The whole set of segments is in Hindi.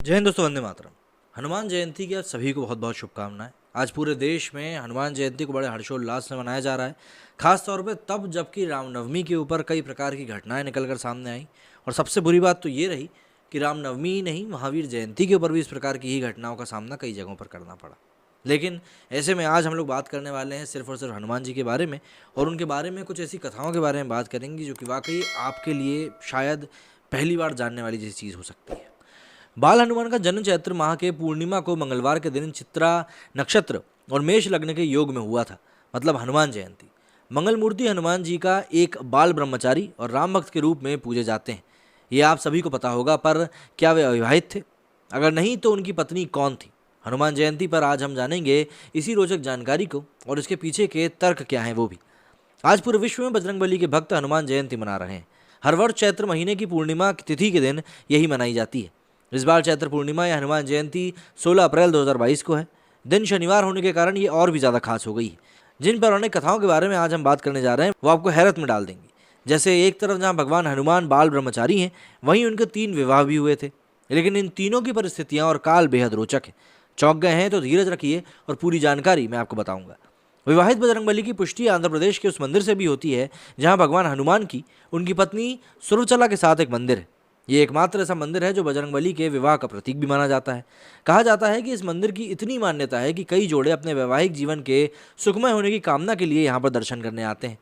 जय हिंद दोस्तों, वंदे मातरम। हनुमान जयंती की आज सभी को बहुत बहुत शुभकामनाएं। आज पूरे देश में हनुमान जयंती को बड़े हर्षोल्लास से मनाया जा रहा है, खास तौर पे तब जबकि रामनवमी के ऊपर कई प्रकार की घटनाएं निकलकर सामने आई। और सबसे बुरी बात तो ये रही कि रामनवमी ही नहीं, महावीर जयंती के ऊपर भी इस प्रकार की ही घटनाओं का सामना कई जगहों पर करना पड़ा। लेकिन ऐसे में आज हम लोग बात करने वाले हैं सिर्फ और सिर्फ हनुमान जी के बारे में, और उनके बारे में कुछ ऐसी कथाओं के बारे में बात करेंगे जो कि वाकई आपके लिए शायद पहली बार जानने वाली जैसी चीज़ हो सकती है। बाल हनुमान का जन्म चैत्र माह के पूर्णिमा को मंगलवार के दिन चित्रा नक्षत्र और मेष लग्न के योग में हुआ था, मतलब हनुमान जयंती। मंगल मूर्ति हनुमान जी का एक बाल ब्रह्मचारी और राम भक्त के रूप में पूजे जाते हैं। ये आप सभी को पता होगा, पर क्या वे अविवाहित थे? अगर नहीं तो उनकी पत्नी कौन थी? हनुमान जयंती पर आज हम जानेंगे इसी रोचक जानकारी को, और इसके पीछे के तर्क क्या हैं वो भी। आज पूरे विश्व में बजरंगबली के भक्त हनुमान जयंती मना रहे हैं। हर वर्ष चैत्र महीने की पूर्णिमा की तिथि के दिन यही मनाई जाती है। इस बार चैत्र पूर्णिमा या हनुमान जयंती 16 अप्रैल 2022 को है। दिन शनिवार होने के कारण ये और भी ज़्यादा खास हो गई है। जिन पौराणिक कथाओं के बारे में आज हम बात करने जा रहे हैं वो आपको हैरत में डाल देंगी। जैसे एक तरफ जहाँ भगवान हनुमान बाल ब्रह्मचारी हैं, वहीं उनके 3 विवाह भी हुए थे। लेकिन इन तीनों की परिस्थितियाँ और काल बेहद रोचक है। चौंक गए हैं तो धीरज रखिए और पूरी जानकारी मैं आपको बताऊंगा। विवाहित बजरंगबली की पुष्टि आंध्र प्रदेश के उस मंदिर से भी होती है जहाँ भगवान हनुमान की उनकी पत्नी सुरचला के साथ एक मंदिर है। ये एकमात्र ऐसा मंदिर है जो बजरंगबली के विवाह का प्रतीक भी माना जाता है। कहा जाता है कि इस मंदिर की इतनी मान्यता है कि कई जोड़े अपने वैवाहिक जीवन के सुखमय होने की कामना के लिए यहाँ पर दर्शन करने आते हैं।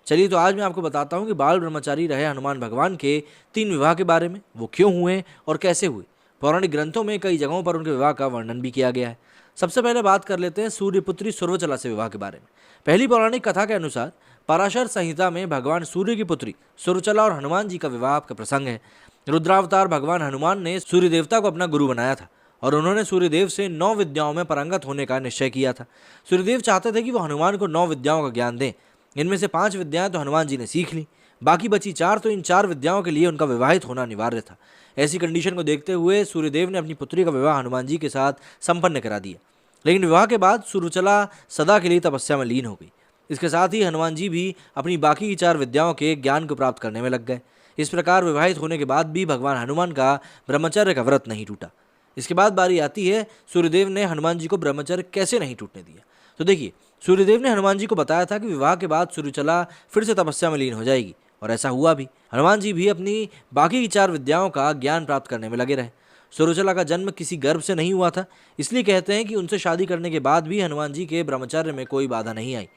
चलिए तो आज मैं आपको बताता हूँ कि बाल ब्रह्मचारी रहे हनुमान भगवान के 3 विवाह के बारे में, वो क्यों हुए और कैसे हुए। पौराणिक ग्रंथों में कई जगहों पर उनके विवाह का वर्णन भी किया गया है। सबसे पहले बात कर लेते हैं सूर्यपुत्री सुरवचला से विवाह के बारे में। पहली पौराणिक कथा के अनुसार पराशर संहिता में भगवान सूर्य की पुत्री सुरवचला और हनुमान जी का विवाह का प्रसंग है। रुद्रावतार भगवान हनुमान ने सूर्य देवता को अपना गुरु बनाया था और उन्होंने सूर्यदेव से 9 विद्याओं में पारंगत होने का निश्चय किया था। सूर्यदेव चाहते थे कि वो हनुमान को 9 विद्याओं का ज्ञान दें। इनमें से 5 विद्याएं तो हनुमान जी ने सीख ली, बाकी बची 4, तो इन 4 विद्याओं के लिए उनका विवाहित होना अनिवार्य था। ऐसी कंडीशन को देखते हुए सूर्यदेव ने अपनी पुत्री का विवाह हनुमान जी के साथ संपन्न करा दिया। लेकिन विवाह के बाद सुरचला सदा के लिए तपस्या में लीन हो गई। इसके साथ ही हनुमान जी भी अपनी बाकी की 4 विद्याओं के ज्ञान को प्राप्त करने में लग गए। इस प्रकार विवाहित होने के बाद भी भगवान हनुमान का ब्रह्मचर्य का व्रत नहीं टूटा। इसके बाद बारी आती है सूर्यदेव ने हनुमान जी को ब्रह्मचर्य कैसे नहीं टूटने दिया। तो देखिए, सूर्यदेव ने हनुमान जी को बताया था कि विवाह के बाद सुरचला फिर से तपस्या में लीन हो जाएगी, और ऐसा हुआ भी। हनुमान जी भी अपनी बाकी की 4 विद्याओं का ज्ञान प्राप्त करने में लगे रहे। सुरचला का जन्म किसी गर्भ से नहीं हुआ था, इसलिए कहते हैं कि उनसे शादी करने के बाद भी हनुमान जी के ब्रह्मचर्य में कोई बाधा नहीं आई।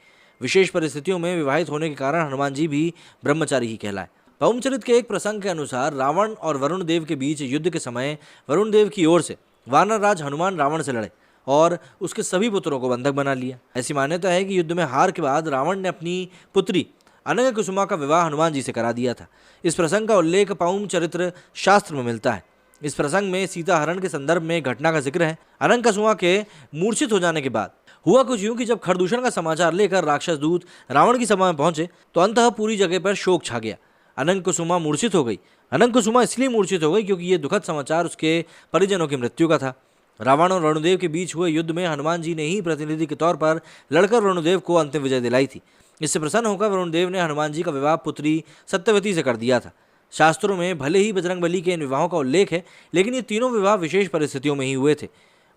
विशेष परिस्थितियों में विवाहित होने के कारण हनुमान जी भी ब्रह्मचारी ही कहलाए। पौमचरित के एक प्रसंग के अनुसार रावण और वरुण देव के बीच युद्ध के समय वरुण देव की ओर से वानर राज हनुमान रावण से लड़े और उसके सभी पुत्रों को बंधक बना लिया। ऐसी मान्यता है कि युद्ध में हार के बाद रावण ने अपनी पुत्री अनंग कुसुमा का विवाह हनुमान जी से करा दिया था। इस प्रसंग का उल्लेख पौम चरित्र शास्त्र में मिलता है। इस प्रसंग में सीता हरण के संदर्भ में घटना का जिक्र है। अनंग कुसुमा के मूर्छित हो जाने के बाद हुआ कुछ यूं कि जब खरदूषण का समाचार लेकर राक्षस दूत रावण की सभा में पहुंचे तो अंततः पूरी जगह पर शोक छा गया। अनंग कुसुमा मूर्छित हो गई। अनंग कुसुमा इसलिए मूर्छित हो गई क्योंकि ये दुखद समाचार उसके परिजनों की मृत्यु का था। रावण और वरुणदेव के बीच हुए युद्ध में हनुमान जी ने ही प्रतिनिधि के तौर पर लड़कर वरुणदेव को अंतिम विजय दिलाई थी। इससे प्रसन्न होकर वरुणदेव ने हनुमान जी का विवाह पुत्री सत्यवती से कर दिया था। शास्त्रों में भले ही बजरंगबली के इन विवाहों का उल्लेख है, लेकिन ये तीनों विवाह विशेष परिस्थितियों में ही हुए थे।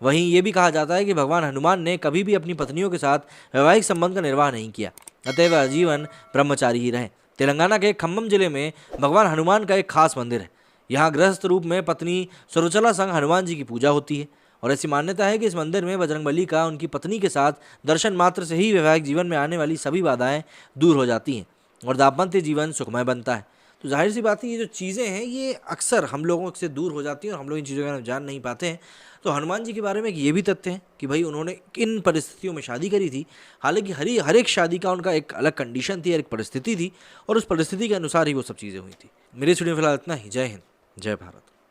वहीं ये भी कहा जाता है कि भगवान हनुमान ने कभी भी अपनी पत्नियों के साथ वैवाहिक संबंध का निर्वाह नहीं किया, अतः वह आजीवन ब्रह्मचारी ही रहे। तेलंगाना के खम्मम जिले में भगवान हनुमान का एक खास मंदिर है। यहाँ गृहस्थ रूप में पत्नी सुरचला संग हनुमान जी की पूजा होती है, और ऐसी मान्यता है कि इस मंदिर में बजरंगबली का उनकी पत्नी के साथ दर्शन मात्र से ही वैवाहिक जीवन में आने वाली सभी बाधाएं दूर हो जाती हैं और दाम्पत्य जीवन सुखमय बनता है। तो जाहिर सी बात है, ये जो चीज़ें हैं ये अक्सर हम लोगों से दूर हो जाती हैं और हम लोग इन चीज़ों के बारे में जान नहीं पाते हैं। तो हनुमान जी के बारे में ये भी तथ्य है कि भाई उन्होंने किन परिस्थितियों में शादी करी थी। हालांकि हर एक शादी का उनका एक अलग कंडीशन थी, एक परिस्थिति थी, और उस परिस्थिति के अनुसार ही वो सब चीज़ें हुई थी। मेरी स्टूडियो फिलहाल इतना ही। जय हिंद, जय भारत।